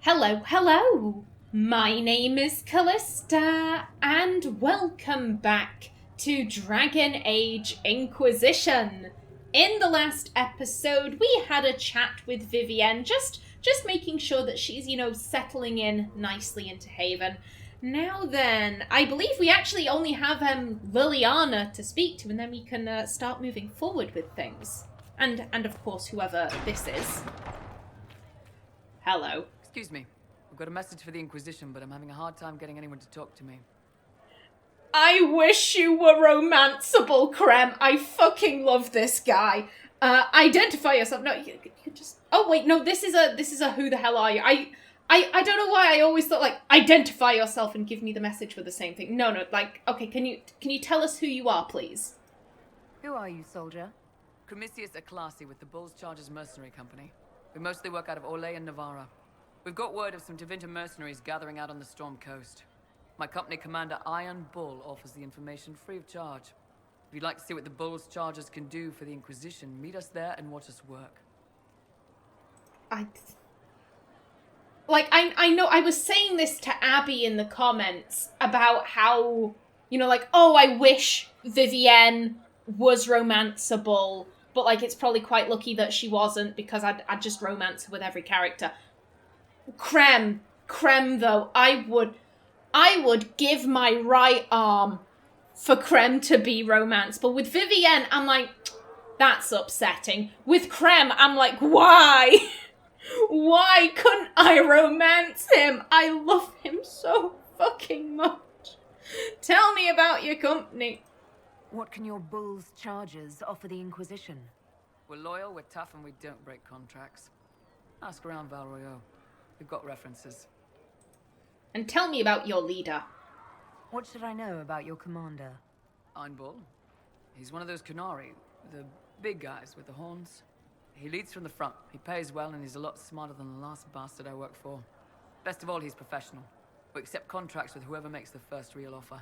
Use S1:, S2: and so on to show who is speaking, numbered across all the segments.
S1: Hello, hello! My name is Callista, and welcome back to Dragon Age Inquisition. In the last episode, we had a chat with Vivienne, just making sure that she's, settling in nicely into Haven. Now then, I believe we actually only have Liliana to speak to, and then we can start moving forward with things. And of course, whoever this is. Hello.
S2: Excuse me. I've got a message for the Inquisition, but I'm having a hard time getting anyone to talk to me.
S1: I wish you were romanceable, Krem. I fucking love this guy. Identify yourself. No, you just... Oh, wait, no, this is a who the hell are you? I don't know why I always thought, identify yourself and give me the message for the same thing. No, okay, can you tell us who you are, please?
S3: Who are you, soldier?
S2: Cremisius Aclasi with the Bulls Chargers Mercenary Company. We mostly work out of Orlais and Navarra. We've got word of some Tevinter mercenaries gathering out on the Storm Coast. My company commander, Iron Bull, offers the information free of charge. If you'd like to see what the Bulls Chargers can do for the Inquisition, meet us there and watch us work.
S1: I know I was saying this to Abby in the comments about how, I wish Vivienne was romanceable, but, it's probably quite lucky that she wasn't, because I'd just romance her with every character. Krem, though, I would give my right arm for Krem to be romanceable. With Vivienne, I'm like, that's upsetting. With Krem, I'm like, why? Why couldn't I romance him? I love him so fucking much. Tell me about your company.
S3: What can your Bulls Chargers offer the Inquisition?
S2: We're loyal, we're tough, and we don't break contracts. Ask around Val Royeaux. We've got references.
S1: And tell me about your leader.
S3: What should I know about your commander?
S2: Iron Bull. He's one of those Kunari, the big guys with the horns. He leads from the front. He pays well, and he's a lot smarter than the last bastard I worked for. Best of all, he's professional. We accept contracts with whoever makes the first real offer.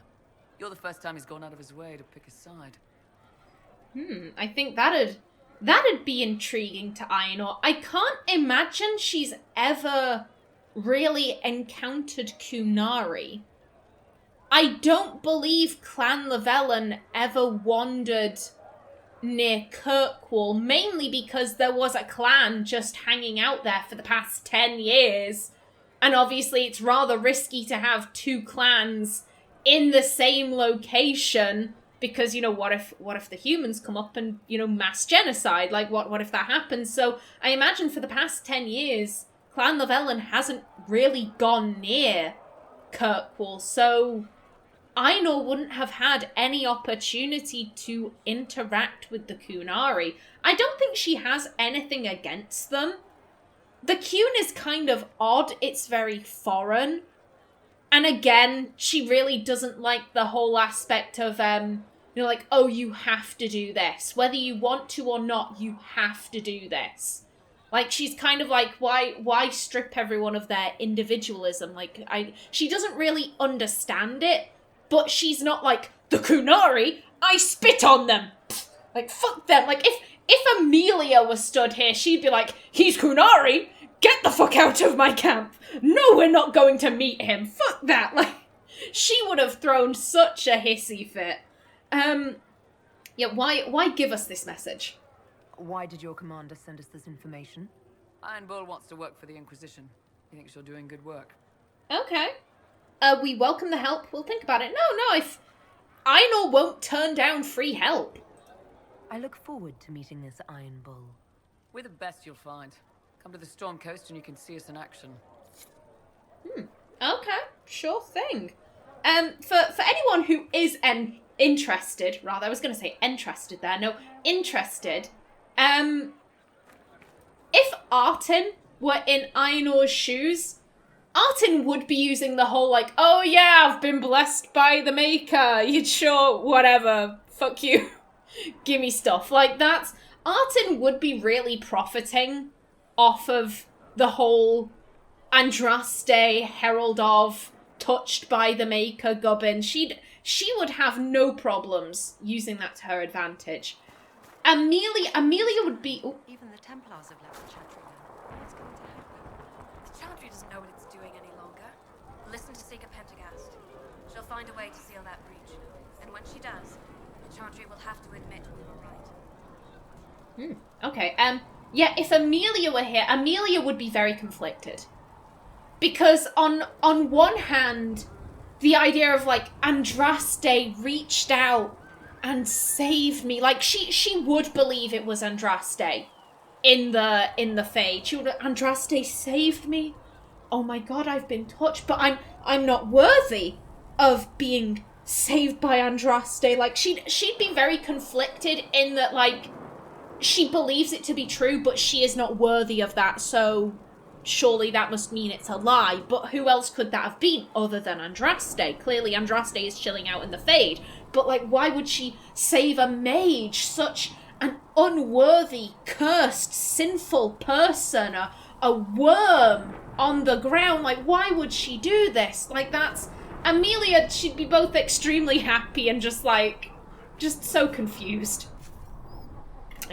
S2: You're the first time he's gone out of his way to pick a side.
S1: I think that'd be intriguing to Aenor. I can't imagine she's ever really encountered Kunari. I don't believe Clan Lavellan ever wandered near Kirkwall, mainly because there was a clan just hanging out there for the past 10 years. And obviously it's rather risky to have two clans in the same location, because, what if the humans come up and, mass genocide? What if that happens? So I imagine for the past 10 years, Clan Lavellan hasn't really gone near Kirkwall, so Aenor wouldn't have had any opportunity to interact with the Kunari. I don't think she has anything against them. The Kun is kind of odd. It's very foreign. And again, she really doesn't like the whole aspect of, oh, you have to do this. Whether you want to or not, you have to do this. She's kind of like, why strip everyone of their individualism? She doesn't really understand it, but she's not like, the Kunari, I spit on them. Fuck them. If Amelia was stood here, she'd be like, he's Kunari? Get the fuck out of my camp! No, we're not going to meet him! Fuck that! She would have thrown such a hissy fit. Why give us this message?
S3: Why did your commander send us this information?
S2: Iron Bull wants to work for the Inquisition. He thinks you're doing good work.
S1: Okay. We welcome the help. We'll think about it. No, if Aenor won't turn down free help.
S3: I look forward to meeting this Iron Bull.
S2: We're the best you'll find. Come to the Storm Coast and you can see us in action.
S1: Okay, sure thing. For anyone who is interested, rather, I was going to say interested there. No, interested. If Artin were in Aenor's shoes, Artin would be using the whole oh yeah, I've been blessed by the Maker. You'd sure, whatever. Fuck you. Gimme stuff. That's... Artin would be really profiting off of the whole Andraste, Herald of, touched by the Maker gubbin. She would have no problems using that to her advantage. Amelia would be...
S4: Even the Templars have left the Chantry now. What's going to happen? The Chantry Chantry doesn't know what it's doing any longer, listen to Seeker Pendergast. She'll find a way to seal that breach. And when she does, the Chantry will have to admit we were right.
S1: Okay, yeah, if Amelia were here, Amelia would be very conflicted. Because on one hand, the idea of, like, Andraste reached out and saved me. Like, she would believe it was Andraste in the Fade. She would, Andraste saved me. Oh my god, I've been touched, but I'm not worthy of being saved by Andraste. Like, she'd be very conflicted in that, like, she believes it to be true, but she is not worthy of that, so surely that must mean it's a lie. But who else could that have been other than Andraste? Clearly Andraste is chilling out in the Fade, but, like, why would she save a mage, such an unworthy, cursed, sinful person, a worm on the ground? Like, why would she do this? Like, that's... Amelia, she'd be both extremely happy and just so confused.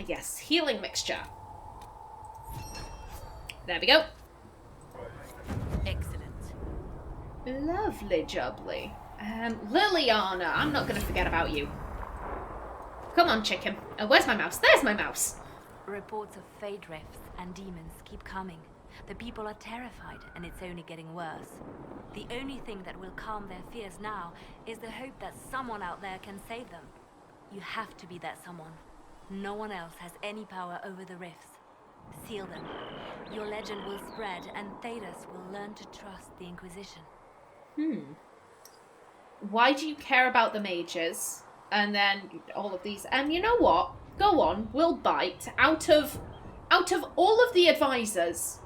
S1: Yes, healing mixture. There we go.
S4: Excellent.
S1: Lovely jubbly. Liliana, I'm not going to forget about you. Come on, chicken. Where's my mouse? There's my mouse.
S3: Reports of Fade Rifts and demons keep coming. The people are terrified, and it's only getting worse. The only thing that will calm their fears now is the hope that someone out there can save them. You have to be that someone. No one else has any power over the rifts. Seal them. Your legend will spread, and Thedas will learn to trust the Inquisition.
S1: Why do you care about the mages? And then all of these. You know what? Go on, we'll bite. Out of all of the advisors,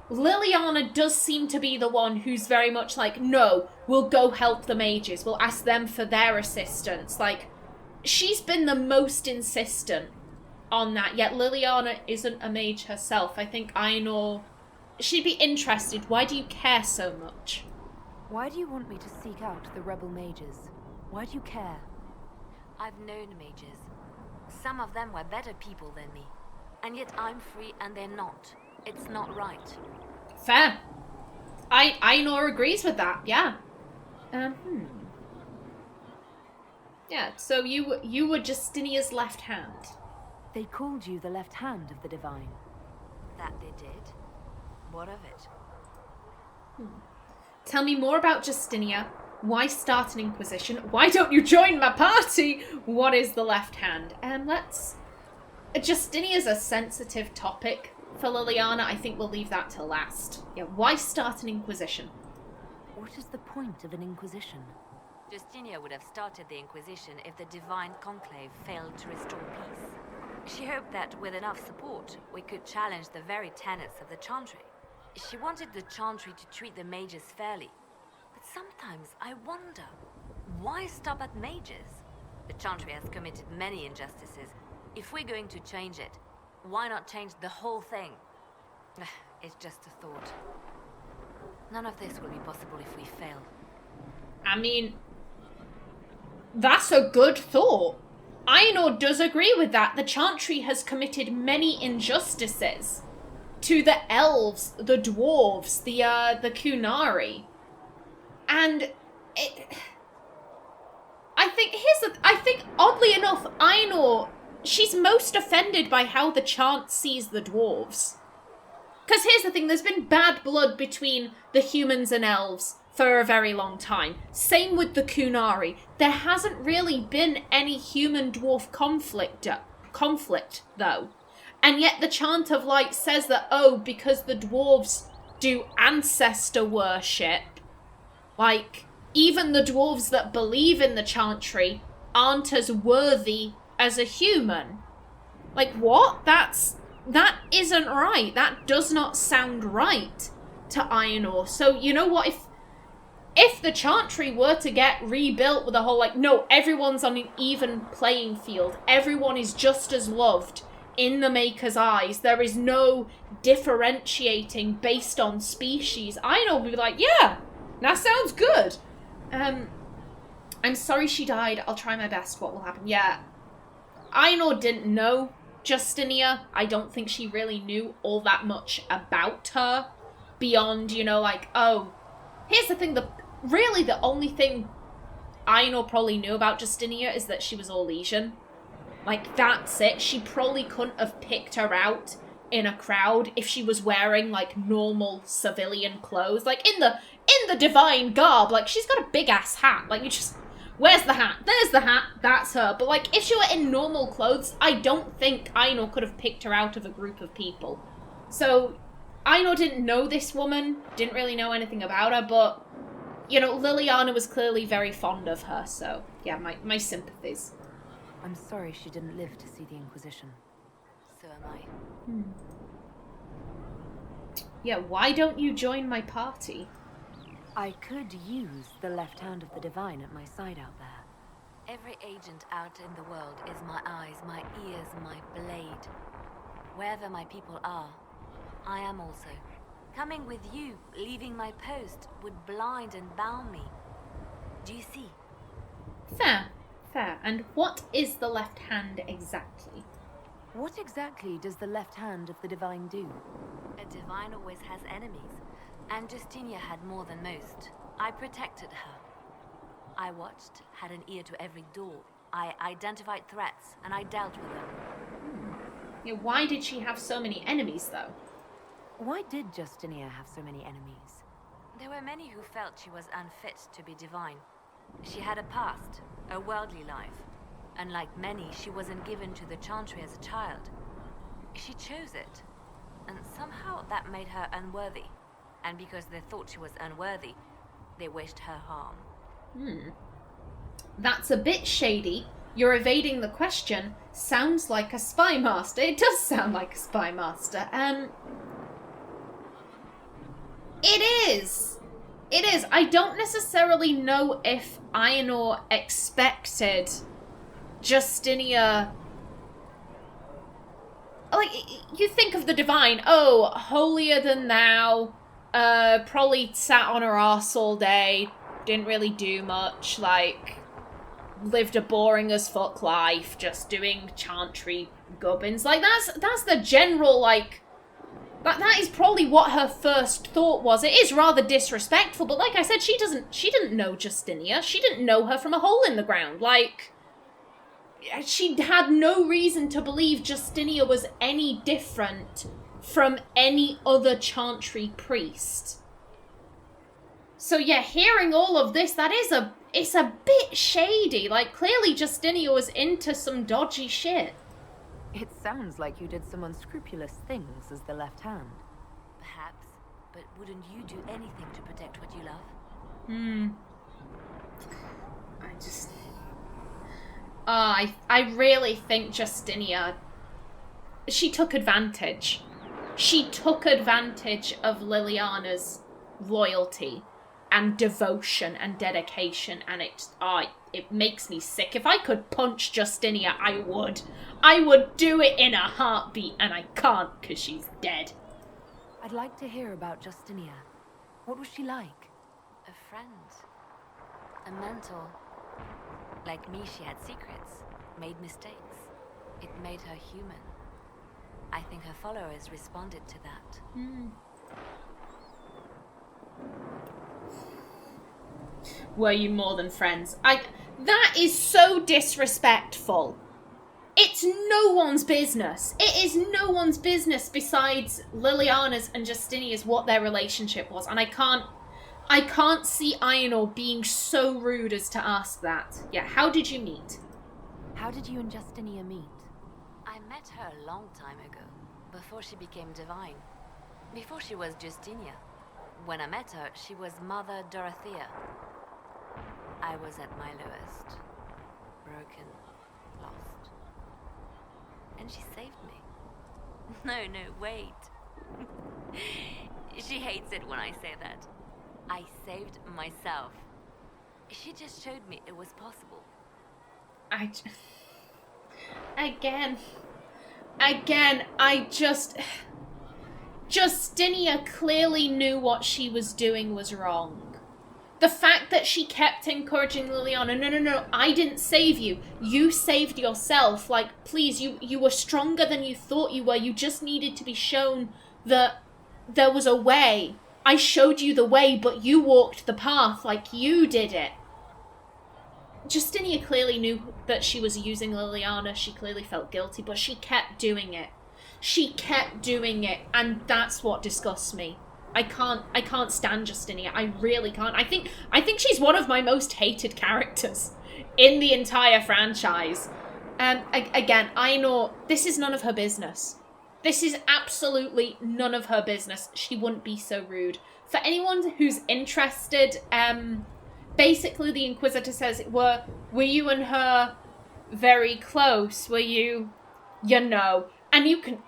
S1: Liliana does seem to be the one who's very much like, no, we'll go help the mages. We'll ask them for their assistance. Like, she's been the most insistent on that, yet Liliana isn't a mage herself. I think Aenor, she'd be interested. Why do you care so much?
S3: Why do you want me to seek out the rebel mages? Why do you care? I've known mages. Some of them were better people than me. And yet I'm free and they're not. It's not right.
S1: Fair. Aenor agrees with that, yeah. Yeah, so you were Justinia's left hand.
S3: They called you the left hand of the Divine. That they did? What of it?
S1: Tell me more about Justinia. Why start an Inquisition? Why don't you join my party? What is the left hand? Justinia's a sensitive topic for Liliana. I think we'll leave that to last. Yeah, why start an Inquisition?
S3: What is the point of an Inquisition? Justinia would have started the Inquisition if the Divine Conclave failed to restore peace. She hoped that with enough support, we could challenge the very tenets of the Chantry. She wanted the Chantry to treat the mages fairly. But sometimes I wonder, why stop at mages? The Chantry has committed many injustices. If we're going to change it, why not change the whole thing? It's just a thought. None of this will be possible if we fail.
S1: I mean, that's a good thought. Aenor does agree with that. The Chantry has committed many injustices to the elves, the dwarves, the Kunari. And I think oddly enough, Aenor, she's most offended by how the Chant sees the dwarves. Because here's the thing, there's been bad blood between the humans and elves for a very long time. Same with the Kunari. There hasn't really been any human-dwarf conflict, though. And yet the Chant of Light says that, oh, because the dwarves do ancestor worship, like, even the dwarves that believe in the Chantry aren't as worthy as a human. Like, what? That isn't right. That does not sound right to Aenor. So, you know what? If the Chantry were to get rebuilt with a whole, like, no, everyone's on an even playing field. Everyone is just as loved in the Maker's eyes. There is no differentiating based on species. Aenor would be like, yeah, that sounds good. I'm sorry she died. I'll try my best. What will happen? Yeah. Aenor didn't know Justinia. I don't think she really knew all that much about her. beyond, you know, like, oh, here's the thing, really the only thing Aenor probably knew about Justinia is that she was Orlesian. Like, that's it. She probably couldn't have picked her out in a crowd if she was wearing, like, normal civilian clothes. Like, in the divine garb, like, she's got a big-ass hat. Like, you just... Where's the hat? There's the hat. That's her. But, like, if she were in normal clothes, I don't think Aenor could have picked her out of a group of people. So, Aenor didn't know this woman, didn't really know anything about her, but, you know, Liliana was clearly very fond of her, so, yeah, my sympathies.
S3: I'm sorry she didn't live to see the Inquisition. So am I.
S1: Yeah, why don't you join my party?
S3: I could use the left hand of the divine at my side out there. Every agent out in the world is my eyes, my ears, my blade. Wherever my people are, I am also. Coming with you, leaving my post, would blind and bound me. Do you see?
S1: Fair. And what is the left hand exactly?
S3: What exactly does the left hand of the divine do? A divine always has enemies, and Justinia had more than most. I protected her. I watched, had an ear to every door. I identified threats, and I dealt with them.
S1: Yeah, why did she have so many enemies, though?
S3: Why did Justinia have so many enemies? There were many who felt she was unfit to be divine. She had a past, a worldly life. Unlike many, she wasn't given to the Chantry as a child. She chose it, and somehow that made her unworthy. And because they thought she was unworthy, they wished her harm.
S1: That's a bit shady. You're evading the question. Sounds like a spy master. It does sound like a spy master. It is. I don't necessarily know if Aenor expected Justinia... Like, you think of the divine, oh, holier than thou, probably sat on her arse all day, didn't really do much, like, lived a boring as fuck life, just doing chantry gubbins. Like, that's the general, like... That is probably what her first thought was. It is rather disrespectful, but like I said, she didn't know Justinia. She didn't know her from a hole in the ground. Like, she had no reason to believe Justinia was any different from any other chantry priest. So yeah, hearing all of this, it's a bit shady. Like, clearly Justinia was into some dodgy shit.
S3: It sounds like you did some unscrupulous things as the left hand. Perhaps, but wouldn't you do anything to protect what you love?
S1: I really think Justinia, she took advantage. She took advantage of Liliana's loyalty and devotion and dedication, and it makes me sick. If I could punch Justinia, I would. I would do it in a heartbeat, and I can't because she's dead.
S3: I'd like to hear about Justinia. What was she like? A friend. A mentor. Like me, she had secrets, made mistakes. It made her human. I think her followers responded to that.
S1: Were you more than friends? That is so disrespectful. It's no one's business. It is no one's business besides Liliana's and Justinia's what their relationship was. And I can't see Aenor being so rude as to ask that. Yeah, how did you meet?
S3: How did you and Justinia meet? I met her a long time ago, before she became divine. Before she was Justinia. When I met her, she was Mother Dorothea. I was at my lowest. Broken. Lost. And she saved me. No, wait. She hates it when I say that. I saved myself. She just showed me it was possible.
S1: Justinia clearly knew what she was doing was wrong. The fact that she kept encouraging Liliana, no, I didn't save you. You saved yourself. Like, please, you were stronger than you thought you were. You just needed to be shown that there was a way. I showed you the way, but you walked the path like you did it. Justinia clearly knew that she was using Liliana. She clearly felt guilty, but she kept doing it. She kept doing it, and that's what disgusts me. I can't stand Justinia. I really can't. I think she's one of my most hated characters in the entire franchise. Again, Aenor, this is none of her business. This is absolutely none of her business. She wouldn't be so rude. For anyone who's interested, basically the Inquisitor says, were you and her very close? Were you know? And you can...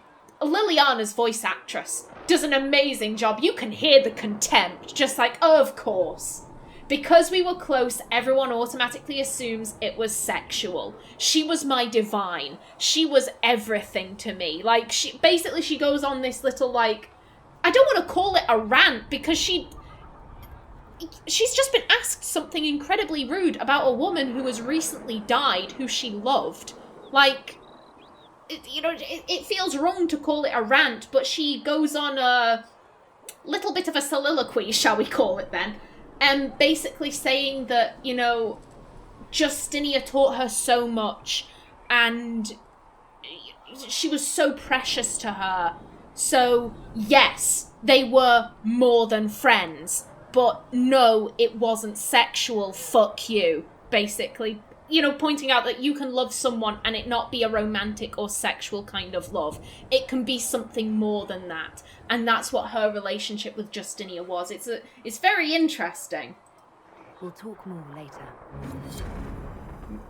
S1: Liliana's voice actress does an amazing job. You can hear the contempt. Just like, oh, of course. Because we were close, everyone automatically assumes it was sexual. She was my divine. She was everything to me. Like, she goes on this little, like... I don't want to call it a rant, because she's just been asked something incredibly rude about a woman who has recently died, who she loved. Like... It feels wrong to call it a rant, but she goes on a little bit of a soliloquy, shall we call it then, basically saying that, Justinia taught her so much, and she was so precious to her. So, yes, they were more than friends, but no, it wasn't sexual, fuck you, basically. Pointing out that you can love someone and it not be a romantic or sexual kind of love. It can be something more than that. And that's what her relationship with Justinia was. It's very interesting.
S3: We'll talk more later.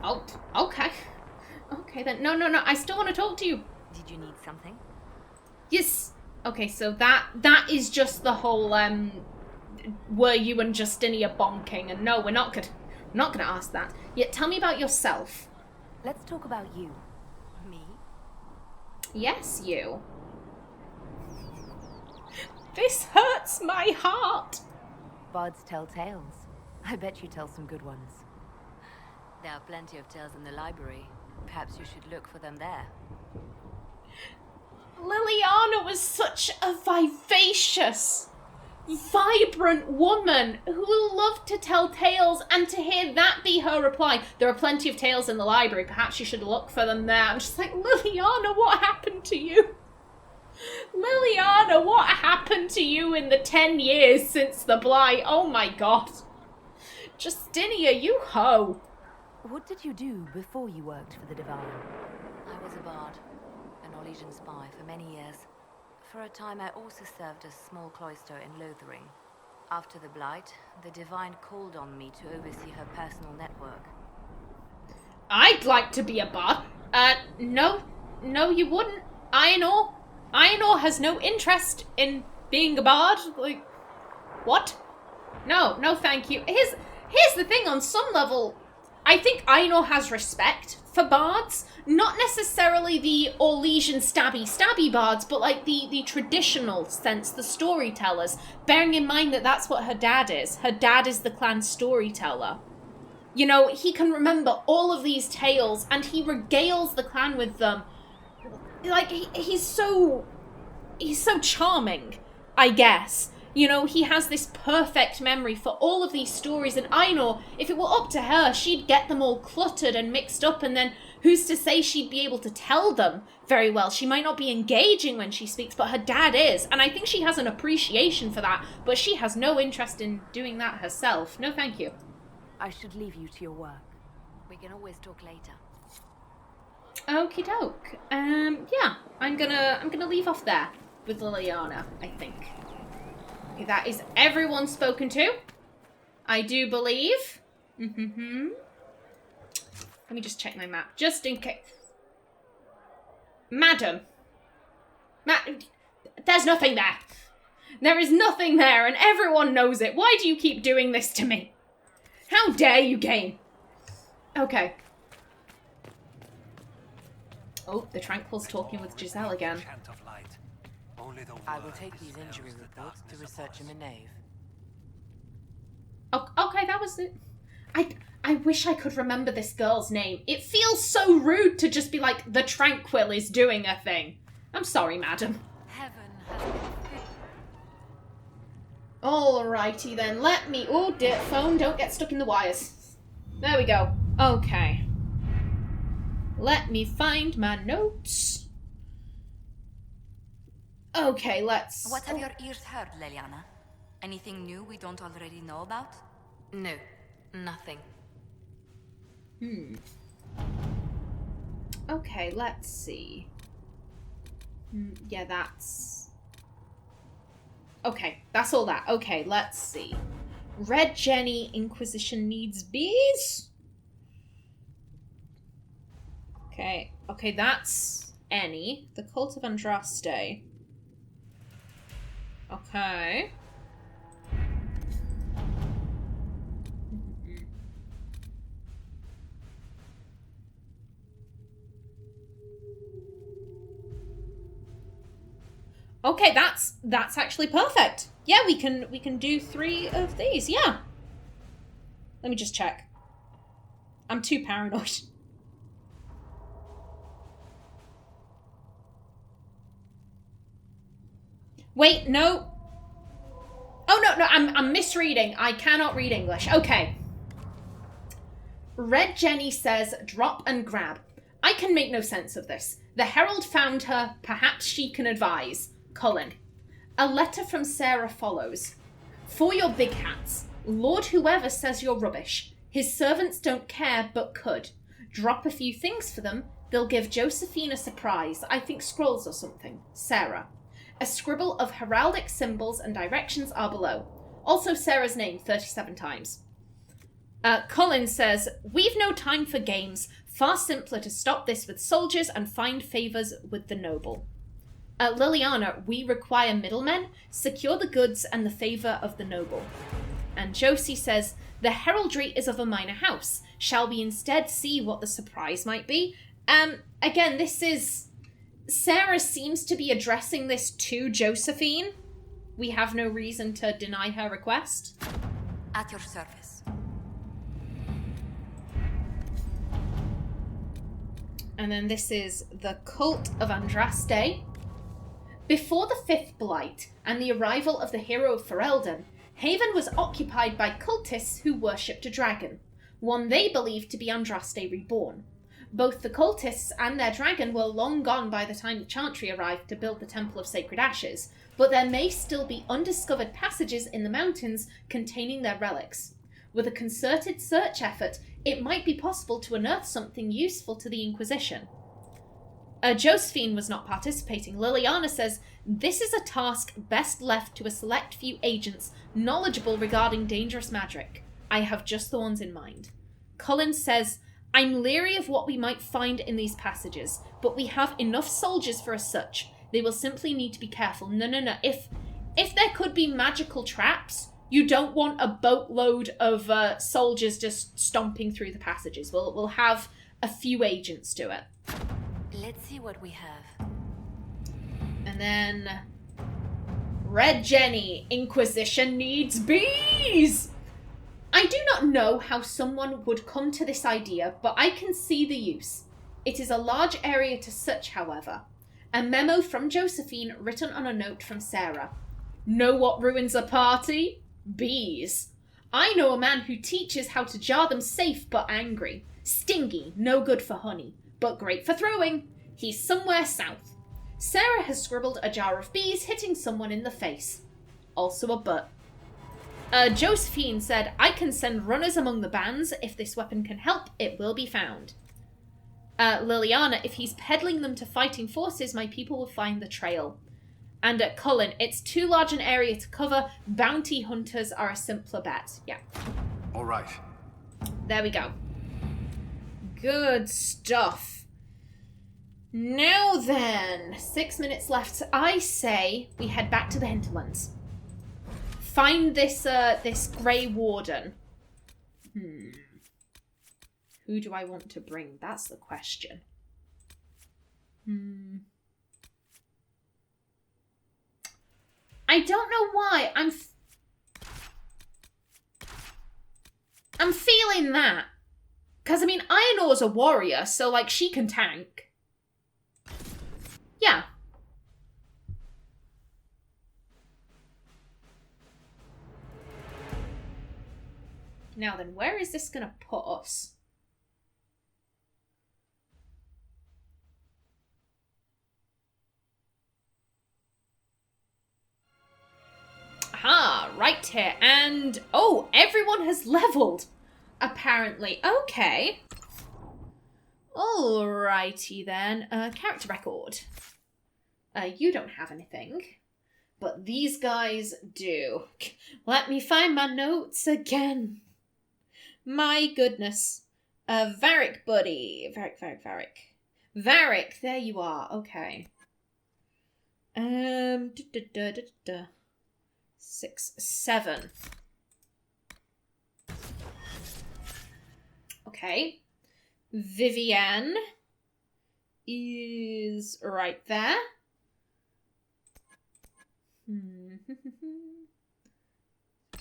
S1: Oh, okay. Okay then. No, I still want to talk to you.
S3: Did you need something?
S1: Yes. Okay, so that is just the whole, were you and Justinia bonking? And no, we're not good. I'm not going to ask that. Yet tell me about yourself.
S3: Let's talk about you. Me?
S1: Yes, you. This hurts my heart.
S3: Bards tell tales. I bet you tell some good ones. There are plenty of tales in the library. Perhaps you should look for them there.
S1: Liliana was such a vivacious, vibrant woman who loved to tell tales, and to hear that be her reply, there are plenty of tales in the library, perhaps you should look for them there. I'm just like, Liliana, what happened to you? Liliana, what happened to you in the 10 years since the Blight? Oh my god. Justinia, you hoe.
S3: What did you do before you worked for the Divine? I was a bard, an Orlesian spy for many years. For a time, I also served a small cloister in Lothering. After the Blight, the Divine called on me to oversee her personal network.
S1: I'd like to be a bard. No, you wouldn't. Aenor has no interest in being a bard. Like, what? No, thank you. Here's the thing, on some level, I think Aenor has respect for bards. Not necessarily the Orlesian stabby bards, but like the traditional sense, the storytellers. Bearing in mind that that's what her dad is. Her dad is the clan storyteller. He can remember all of these tales, and he regales the clan with them. Like, he's so charming, I guess. He has this perfect memory for all of these stories, and Aenor, if it were up to her, she'd get them all cluttered and mixed up, and then who's to say she'd be able to tell them very well? She might not be engaging when she speaks, but her dad is, and I think she has an appreciation for that, but she has no interest in doing that herself. No, thank you.
S3: I should leave you to your work. We can always talk later.
S1: Okie doke. Yeah, I'm gonna leave off there with Liliana, I think. Okay, that is everyone spoken to, I do believe. Let me just check my map, just in case. Madam. There's nothing there. There is nothing there, and everyone knows it. Why do you keep doing this to me? How dare you, game? Okay. Oh, the Tranquil's talking with Giselle again.
S5: I will take these injury reports to research in the nave.
S1: Oh, okay, that was it. I wish I could remember this girl's name. It feels so rude to just be like, the Tranquil is doing a thing. I'm sorry, madam.
S3: Heaven has been
S1: Alrighty then, let me... Oh, dear, phone, don't get stuck in the wires. There we go. Okay. Let me find my notes. Okay, let's...
S6: What have your ears heard, Leliana? Anything new we don't already know about?
S3: No, nothing.
S1: Okay, let's see. Yeah, that's... Okay, that's all that. Okay, let's see. Red Jenny, Inquisition needs bees. Okay, that's any. The Cult of Andraste. Okay. Okay, that's actually perfect. Yeah, we can do 3 of these. Yeah. Let me just check. I'm too paranoid. Wait, no. Oh no, I'm misreading. I cannot read English. Okay. Red Jenny says, drop and grab. I can make no sense of this. The Herald found her. Perhaps she can advise. Colin. A letter from Sarah follows. For your big hats. Lord whoever says you're rubbish. His servants don't care, but could. Drop a few things for them. They'll give Josephine a surprise. I think scrolls or something. Sarah. A scribble of heraldic symbols and directions are below. Also Sarah's name 37 times. Colin says, we've no time for games. Far simpler to stop this with soldiers and find favours with the noble. Liliana, we require middlemen. Secure the goods and the favour of the noble. And Josie says, the heraldry is of a minor house. Shall we instead see what the surprise might be? Again, this is... Sarah seems to be addressing this to Josephine. We have no reason to deny her request.
S6: At your service.
S1: And then this is the Cult of Andraste. Before the Fifth Blight and the arrival of the hero of Ferelden, Haven was occupied by cultists who worshipped a dragon, one they believed to be Andraste reborn. Both the cultists and their dragon were long gone by the time the Chantry arrived to build the Temple of Sacred Ashes, but there may still be undiscovered passages in the mountains containing their relics. With a concerted search effort, it might be possible to unearth something useful to the Inquisition. Josephine was not participating. Liliana says, this is a task best left to a select few agents knowledgeable regarding dangerous magic. I have just the ones in mind. Colin says, I'm leery of what we might find in these passages, but we have enough soldiers for a search. They will simply need to be careful. No. If there could be magical traps, you don't want a boatload of soldiers just stomping through the passages. We'll have a few agents do it.
S6: Let's see what we have.
S1: And then... Red Jenny, Inquisition needs bees! I do not know how someone would come to this idea, but I can see the use. It is a large area to search, however. A memo from Josephine written on a note from Sarah. Know what ruins a party? Bees. I know a man who teaches how to jar them safe but angry. Stingy, no good for honey, but great for throwing. He's somewhere south. Sarah has scribbled a jar of bees hitting someone in the face. Also a butt. Josephine said, I can send runners among the bands. If this weapon can help, it will be found. Liliana, if he's peddling them to fighting forces, my people will find the trail. And Colin, it's too large an area to cover. Bounty hunters are a simpler bet. Yeah.
S7: All right.
S1: There we go. Good stuff. Now then, 6 minutes left. I say we head back to the Hinterlands. Find this this Grey Warden. Who do I want to bring? That's the question. I don't know why. I'm feeling that. Because, I mean, Aenor's a warrior, so, like, she can tank. Yeah. Now then, where is this going to put us? Aha, right here. And, oh, everyone has leveled, apparently. Okay. Alrighty then. Character record. You don't have anything. But these guys do. Let me find my notes again. My goodness. Varric, buddy. Varric. Varric, there you are. Okay. 6, 7. Okay. Vivienne is right there.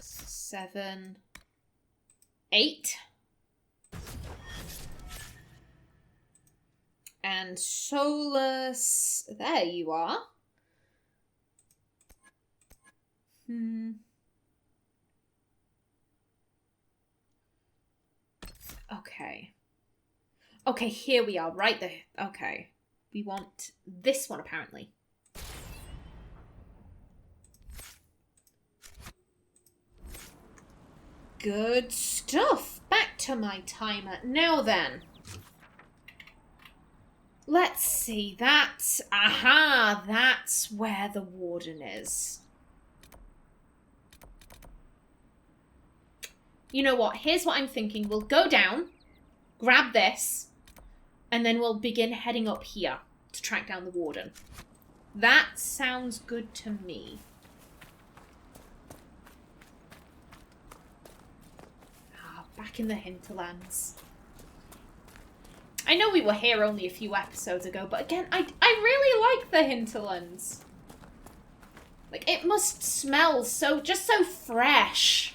S1: 7, 8. And Solus, there you are. Okay. Okay, here we are, right there. Okay. We want this one, apparently. Good stuff. Back to my timer. Now then. Let's see. Aha! That's where the Warden is. You know what? Here's what I'm thinking. We'll go down, grab this, and then we'll begin heading up here to track down the Warden. That sounds good to me. Ah, back in the Hinterlands. I know we were here only a few episodes ago, but again, I really like the Hinterlands. Like, it must smell just so fresh.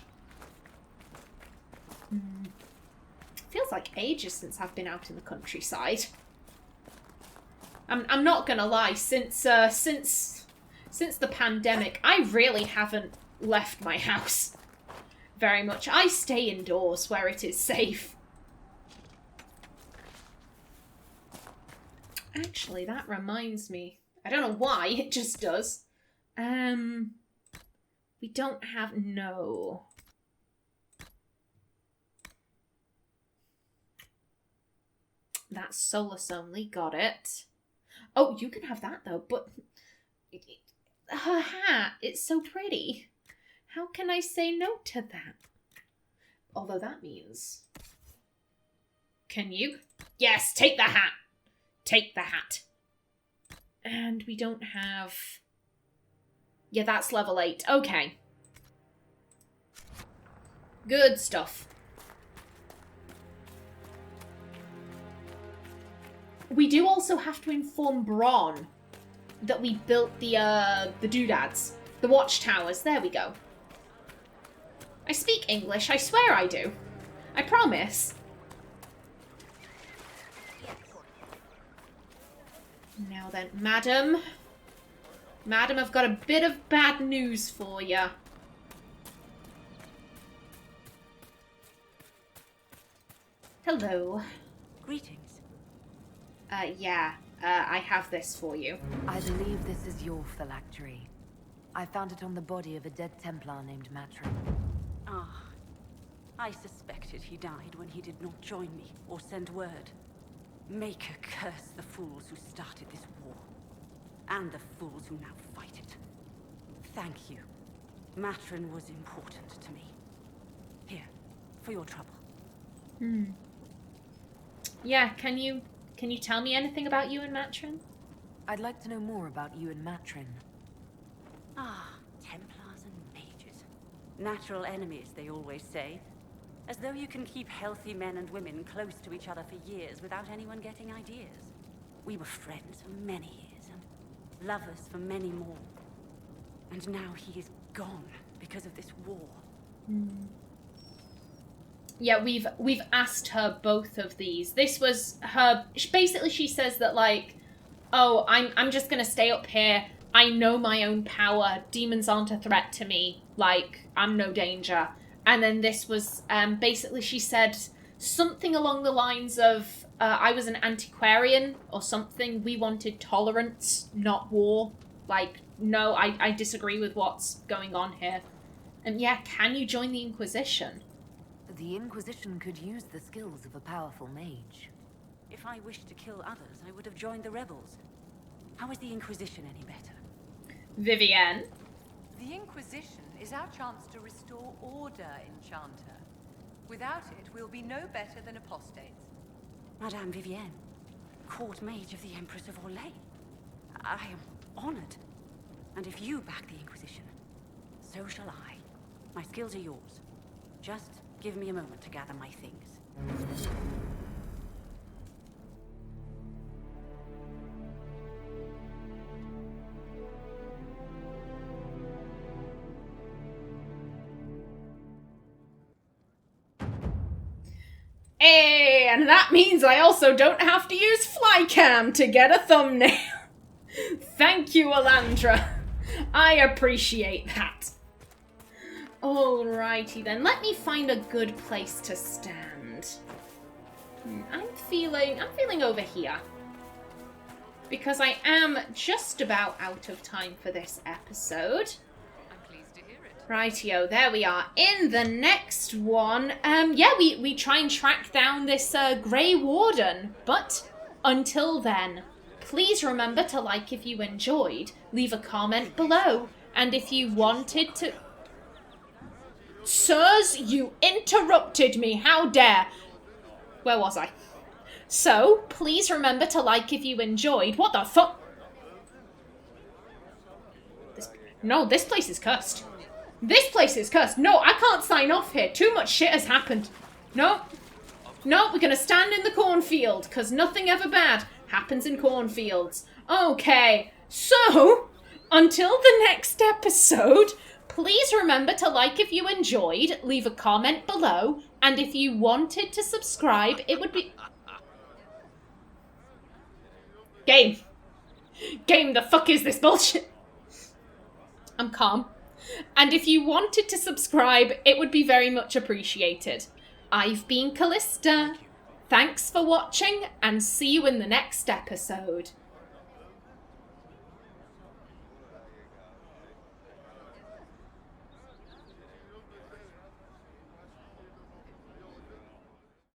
S1: Feels like ages since I've been out in the countryside. I'm not gonna lie, since the pandemic, I really haven't left my house very much. I stay indoors where it is safe. Actually, that reminds me. I don't know why, it just does. We don't have... No. That's Solus only. Got it. Oh, you can have that, though, but... Her hat, it's so pretty. How can I say no to that? Although that means... Can you? Yes, take the hat. Take the hat. And we don't have... Yeah, that's level 8. Okay. Good stuff. We do also have to inform Bronn that we built the doodads. The watchtowers. There we go. I speak English. I swear I do. I promise. Now then, madam. Madam, I've got a bit of bad news for you. Hello.
S3: Greetings.
S1: Yeah. I have this for you.
S3: I believe this is your phylactery. I found it on the body of a dead Templar named Matron.
S7: Ah. I suspected he died when he did not join me or send word. Maker curse the fools who started this war. And the fools who now fight it. Thank you. Matron was important to me. Here, for your trouble.
S1: Yeah, can you tell me anything about you and Matron?
S3: I'd like to know more about you and Matron.
S7: Ah, Templars and mages. Natural enemies, they always say. As though you can keep healthy men and women close to each other for years without anyone getting ideas. We were friends for many years, and lovers for many more. And now he is gone because of this war.
S1: Yeah, we've asked her both of these. This was her... Basically, she says that, like, oh, I'm just gonna stay up here. I know my own power. Demons aren't a threat to me. Like, I'm no danger. And then this was, basically she said something along the lines of, I was an antiquarian or something. We wanted tolerance, not war. Like, no, I disagree with what's going on here. And yeah, can you join the Inquisition?
S3: The Inquisition could use the skills of a powerful mage.
S7: If I wished to kill others, I would have joined the rebels. How is the Inquisition any better?
S1: Vivienne?
S8: The Inquisition is our chance to restore order, Enchanter. Without it, we'll be no better than apostates.
S7: Madame Vivienne, court mage of the Empress of Orlais. I am honored. And if you back the Inquisition, so shall I. My skills are yours. Just give me a moment to gather my things.
S1: Hey, and that means I also don't have to use Flycam to get a thumbnail. Thank you, Alandra. I appreciate that. Alrighty then, let me find a good place to stand. I'm feeling over here. Because I am just about out of time for this episode.
S2: I'm pleased to hear it.
S1: Rightio, there we are. In the next one, yeah, we try and track down this Grey Warden. But until then, please remember to like if you enjoyed, leave a comment below, and if you wanted to... Sirs, you interrupted me, how dare! Where was I? So, please remember to like if you enjoyed. What the fuck? No, this place is cursed. This place is cursed. No, I can't sign off here. Too much shit has happened. No. No, we're gonna stand in the cornfield, because nothing ever bad happens in cornfields. Okay, so, until the next episode, please remember to like if you enjoyed, leave a comment below, and if you wanted to subscribe, it would be... Game, the fuck is this bullshit? I'm calm. And if you wanted to subscribe, it would be very much appreciated. I've been Callista. Thanks for watching, and see you in the next episode.